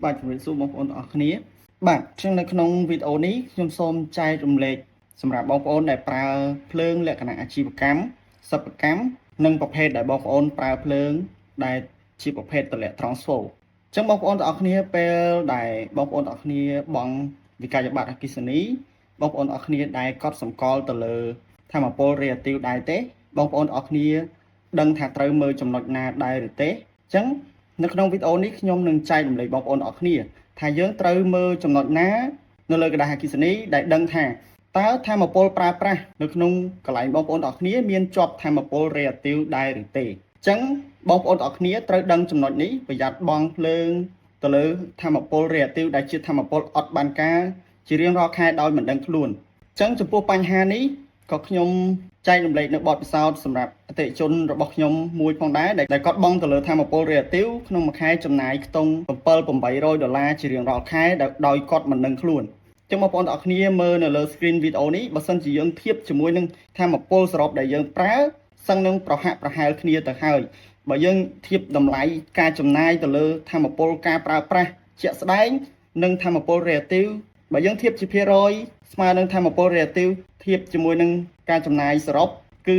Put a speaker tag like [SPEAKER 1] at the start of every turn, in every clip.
[SPEAKER 1] បាទជំរាបសួរបងប្អូនទាំងអស់គ្នាបាទចឹងនៅក្នុងវីដេអូនេះខ្ញុំសូមចែករំលែកសម្រាប់បងប្អូនដែលប្រើភ្លើងលក្ខណៈអាជីវកម្មសិប្បកម្មនិងប្រភេទដែលបងប្អូនប្រើភ្លើងដែលជាប្រភេទតម្លាក់ transfer ចឹងបងប្អូនទាំងអស់គ្នាពេលដែលបងប្អូនទាំងអស់គ្នាបង់វិក័យប័ត្រអគ្គិសនីបងប្អូនទាំងអស់គ្នាដែលកត់សម្គាល់ទៅលើធម្មពលរីអាទីវដែរទេបងប្អូនទាំងអស់គ្នាដឹងថាត្រូវមើលចំណុចណាដែរឬទេចឹងនៅក្នុងវីដេអូនេះខ្ញុំនឹងចែករំលែកបងប្អូនទាំងអស់គ្នាថាយើងត្រូវមើលចំណុចណានៅលើกระดาษអគ្គិសនីដែលដឹងថាតើធម្មពលប្រើប្រាស់នៅក្នុងកន្លែងបងប្អូនទាំងអស់គ្នាមានជាប់ធម្មពលរីអាទីវដែរឬទេអញ្ចឹងបងប្អូនទាំងអស់គ្នាត្រូវដឹងចំណុចនេះប្រយ័ត្នបង់ភ្លើងទៅលើធម្មពលរីអាទីវដែលជាធម្មពលអត់បានការជារៀងរាល់ខែដោយមិនដឹងខ្លួនអញ្ចឹងចំពោះបញ្ហានេះក៏ខ្ញុំចែករំលែកនៅបទពិសោធន៍សម្រាប់អតិថិជនរបស់ខ្ញុំមួយផងដែរដែលគាត់បង់ទៅលើធម្មពលរីអាទីវក្នុងមួយខែចំណាយខ្ទង់$700-800ជារៀងរាល់ខែដោយគាត់មិនដឹងខ្លួនអញ្ចឹងបងប្អូនទាំងអស់គ្នាមើលនៅលើ screen វីដេអូនេះបើសិនជាយើងធៀបជាមួយនឹងធម្មពលសរុបដែលយើងប្រើសឹងនឹងប្រហាក់ប្រហែលគ្នាទៅហើយបើយើងធៀបតម្លៃការចំណាយទៅលើធម្មពលការប្រើប្រាស់ជាក់ស្ដែងនិងធម្មពលរីអាទីវបើយើងធៀបជាភាគរយស្មើនឹងធម្មពលរីអាទីវធៀបជាមួយនឹងការចំណាយសរុបគឺ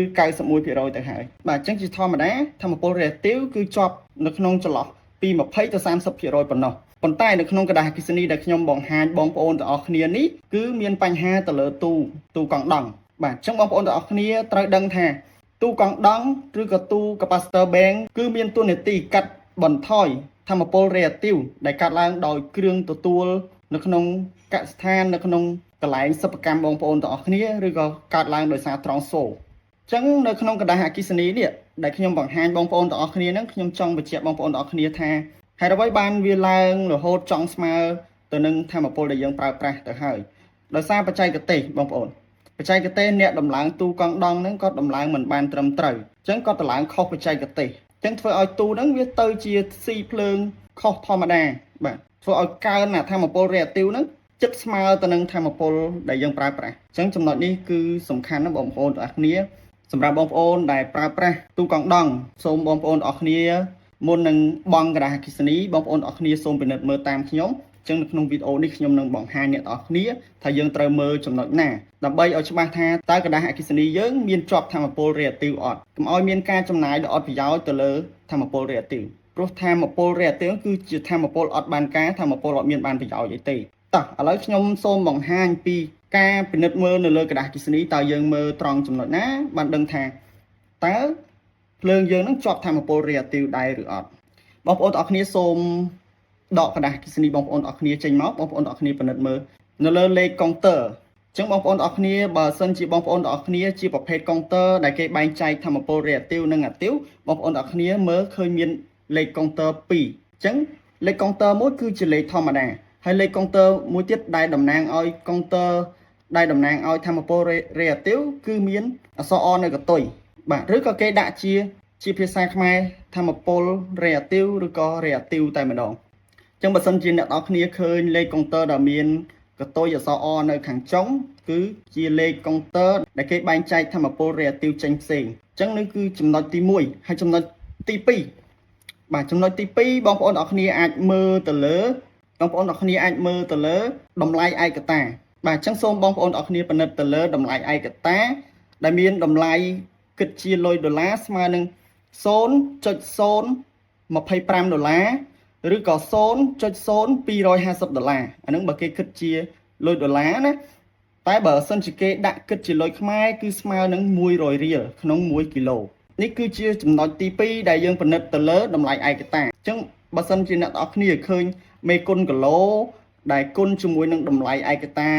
[SPEAKER 1] 91%ទៅហើយបាទអញ្ចឹងជាធម្មតាធម្មពលរីអាទីវគឺជាប់នៅក្នុងចន្លោះពី20ទៅ30%ប៉ុណ្ណោះប៉ុន្តែនៅក្នុងกระดาษអគ្គិសនីដែលខ្ញុំបង្ហាញបងប្អូនទាំងអស់គ្នានេះគឺមានបញ្ហាទៅលើទូកង់ដង់បាទអញ្ចឹងបងប្អូនទាំងអស់គ្នាត្រូវដឹងថាទូកង់ដង់ឬក៏ទូ capacitor bank គឺមានតួនាទីកាត់បន្ថយធម្មពលរីអាទីវដែលកាត់ឡើងដោយគ្រឿងទទួលនៅក្នុងកសិដ្ឋាននៅក្នុងកន្លែងសិប្បកម្មបងប្អូនទាំងអស់គ្នាឬក៏កាត់ឡើងដោយសារ transfer អញ្ចឹងនៅក្នុងกระดาษអគ្គិសនីនេះដែលខ្ញុំបង្ហាញបងប្អូនទាំងអស់គ្នាហ្នឹងខ្ញុំចង់បញ្ជាក់បងប្អូនទាំងអស់គ្នាថាហេតុអ្វីបានវាឡើងរហូតចង់ស្មើទៅនឹងធម្មពលដែលយើងប្រើប្រាស់ទៅហើយដោយសារបច្ចេកទេសបងប្អូនបច្ចេកទេសអ្នកដំឡើងទូកង់ដង់ហ្នឹងគាត់ដំឡើងមិនបានត្រឹមត្រូវអញ្ចឹងគាត់ដំឡើងខុសបច្ចេកទេសអញ្ចឹងធ្វើឲ្យទូហ្នឹងវាទៅជាស៊ីភ្លើងខុសធម្មតាបាទធ្វើឲ្យកើនធម្មពលរីអាទីវហ្នឹងចិត្តស្មើទៅនឹងធម្មពលដែលយើងប្រើប្រាស់អញ្ចឹងចំណុចនេះគឺសំខាន់ណាស់បងប្អូនទាំងអស់គ្នាសម្រាប់បងប្អូនដែលប្រើប្រាស់ទូកង់ដង់សូមបងប្អូនទាំងអស់គ្នាមុននឹងបង់กระดาษអគ្គិសនីបងប្អូនទាំងអស់គ្នាសូមពិនិត្យមើលតាមខ្ញុំអញ្ចឹងនៅក្នុងវីដេអូនេះខ្ញុំនឹងបង្ហាញអ្នកទាំងអស់គ្នាថាយើងត្រូវមើលចំណុចណាដើម្បីឲ្យច្បាស់ថាតើกระดาษអគ្គិសនីយើងមានជាប់ធម្មពលរីអាទីវអត់កុំឲ្យមានការចំណាយដ៏អត់ប្រយោជន៍ទៅលើធម្មពលរីអាទីវព្រោះធម្មពលរីអាទីវគឺជាធម្មពលអត់បានការធម្មពលអត់មានបានប្រយោជន៍អីទេតោះឥឡូវខ្ញុំសូមបង្ហាញពីការពិនិត្យមើលនៅលើกระดาษអគ្គិសនីតើយើងមើលត្រង់ចំណុចណាបានដឹងថាតើភ្លើងយើងនឹងជាប់ធម្មពលរីអាទីវដែរឬអត់បងប្អូនទាំងអស់គ្នាសូមដកกระดาษអគ្គិសនីបងប្អូនទាំងអស់គ្នាចេញមកបងប្អូនទាំងអស់គ្នាពិនិត្យមើលនៅលើលេខកុងទ័រអញ្ចឹងបងប្អូនទាំងអស់គ្នាបើសិនជាបងប្អូនទាំងអស់គ្នាជាប្រភេទកុងទ័រដែលគេបែងចែកធម្មពលរីអាទីវនិងអាទីវបងប្អូនទាំងអស់គ្នាមើលឃើញមានលេខកុងទ័រ2អញ្ចឹងលេខកុងទ័រមួយគឺជាលេខធម្មតាហើយលេខកុងទ័រមួយទៀតដែលតំណាងឲ្យកុងទ័រដែលតំណាងឲ្យធម្មពលរីអាទីវគឺមានអក្សរ អនៅកតុយបាទឬក៏គេដាក់ជាភាសាខ្មែរធម្មពលរីអាទីវឬក៏រីអាទីវតែម្ដងអញ្ចឹងបើសិនជាអ្នកនរគ្នាឃើញលេខកុងទ័រដែលមានកតុយអក្សរ អនៅខាងចុងគឺជាលេខកុងទ័រដែលគេបែងចែកធម្មពលរីអាទីវចេញផ្សេងអញ្ចឹងនេះគឺចំណុចទី1ហើយចំណុចទី2បាទចំណុចទី2បងប្អូនទាំងអស់គ្នាអាចមើលទៅលើតម្លៃឯកតាបាទអញ្ចឹងសូមបងប្អូនទាំងអស់គ្នាពិនិត្យទៅលើតម្លៃឯកតាដែលមានតម្លៃគិតជាលុយដុល្លារស្មើនឹង$0.025ឬក៏$0.0250អានឹងបើគេគិតជាលុយដុល្លារណាតែបើសិនជាគេដាក់គិតជាលុយខ្មែរគឺស្មើនឹង100រៀលក្នុង1គីឡូនេះគឺជាចំណុចទី2ដែលយើងពិនិត្យទៅលើតម្លៃឯកតាអញ្ចឹងបើសិនជាអ្នកនរគ្នាឃើញមេគុណគីឡូដែលគុណជាមួយនឹងតម្លៃឯកតា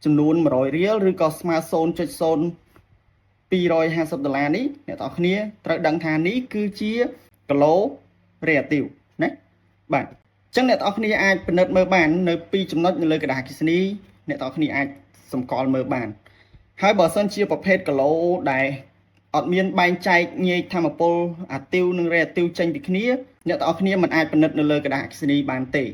[SPEAKER 1] ចំនួន100រៀលឬក៏ស្មើ$0.0250នេះអ្នកនរគ្នាត្រូវដឹងថានេះគឺជាគីឡូរីអាទីវណាបាទអញ្ចឹងអ្នកនរគ្នាអាចពិនិត្យមើលបាននៅពីរចំណុចនៅលើกระดาษអគ្គិសនីអ្នកនរគ្នាអាចសម្គាល់មើលបានហើយបើសិនជាប្រភេទគីឡូដែលអត់មានបែងចែកញែកធម្មពលអាទីវនិងរីអាទីវចេញពីគ្នាអ្នកទាំងអស់គ្នាមិនអាចពិនិត្យនៅលើกระดาษអគ្គិសនីបានទេ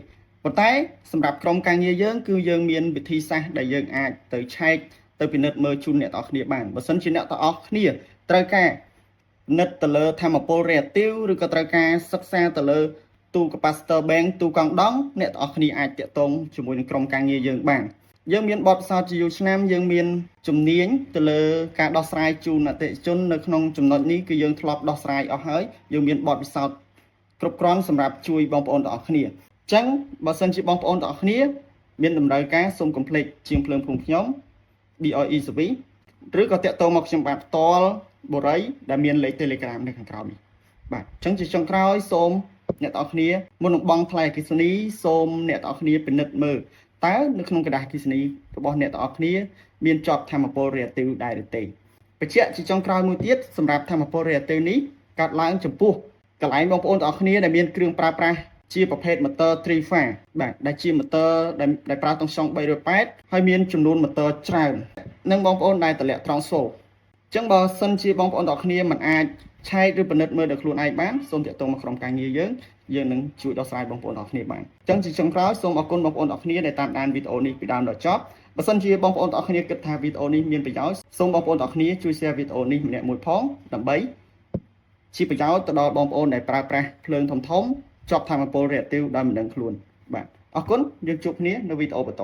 [SPEAKER 1] ប៉ុន្តែសម្រាប់ក្រុមការងារយើងគឺយើងមានវិធីសាស្ត្រដែលយើងអាចទៅឆែកទៅពិនិត្យមើលជូនអ្នកទាំងអស់គ្នាបានបើសិនជាអ្នកទាំងអស់គ្នាត្រូវការពិនិត្យទៅលើធម្មពលរីអាទីវឬក៏ត្រូវការសិក្សាទៅលើ ទូ capacitor bank ទូកង់ដង់អ្នកទាំងអស់គ្នាអាចតាក់ទងជាមួយនឹងក្រុមការងារយើងបានយើងមានបទពិសោធន៍ជាយូរឆ្នាំយើងមានជំនាញទៅលើការដោះស្រាយជូនអតិថិជននៅក្នុងចំណុចនេះគឺយើងធ្លាប់ដោះស្រាយអស់ហើយយើងមានបទពិសោធន៍គ្រប់គ្រាន់សម្រាប់ជួយបងប្អូនទាំងអស់គ្នាអញ្ចឹងបើសិនជាបងប្អូនទាំងអស់គ្នាមានតម្រូវការសូមកុំភ្លេចជាងភ្លើងភូមិខ្ញុំ DOE Service ឬក៏តាក់ទងមកខ្ញុំបានផ្ទាល់បុរីដែលមានលេខ Telegram នៅខាងក្រោមនេះបាទអញ្ចឹងជាចុងក្រោយសូមអ្នកទាំងអស់គ្នាមុននឹងបង់ថ្លៃអគ្គិសនីសូមអ្នកទាំងអស់គ្នាពិនិត្យមើលតើនៅក្នុងกระดาษអគ្គិសនីរបស់អ្នកទាំងអស់គ្នាមានជាប់ធម្មពលរេអាទីវដែរឬទេបញ្ជាក់ជាចុងក្រោយមួយទៀតសម្រាប់ធម្មពលរេអាទីវនេះកាត់ឡើងចំពោះកន្លែងបងប្អូនទាំងអស់គ្នាដែលមានគ្រឿងប្រើប្រាស់ជាប្រភេទ motor 3 phase បាទដែលជា motor ដែលប្រើទង់សង380ហើយមានចំនួន motor ច្រើននិងបងប្អូនដែលតម្លាក់ transfer អញ្ចឹងបើសិនជាបងប្អូនទាំងអស់គ្នាមិនអាចឆែកឬពិនិត្យមើលដោយខ្លួនឯងបានសូមតាក់ទងមកក្រុមការងារយើងនឹងជួយដោះស្រាយបងប្អូនទាំងអស់គ្នាបានអញ្ចឹងជាចុងក្រោយសូមអរគុណបងប្អូនទាំងអស់គ្នាដែលតាមដានវីដេអូនេះពីដើមដល់ចប់បើសិនជាបងប្អូនទាំងអស់គ្នាគិតថាវីដេអូនេះមានប្រយោជន៍សូមបងប្អូនទាំងអស់គ្នាជួយ share វីដេអូនេះម្នាក់មួយផងដើម្បីជាប្រយោជន៍ទៅដល់បងប្អូនដែលប្រើប្រាស់ភ្លើងធំជាប់ថាមពល reactive ដោយមិនដឹងខ្លួនបាទអរគុណយើងជួបគ្នានៅវីដេអូបន្ត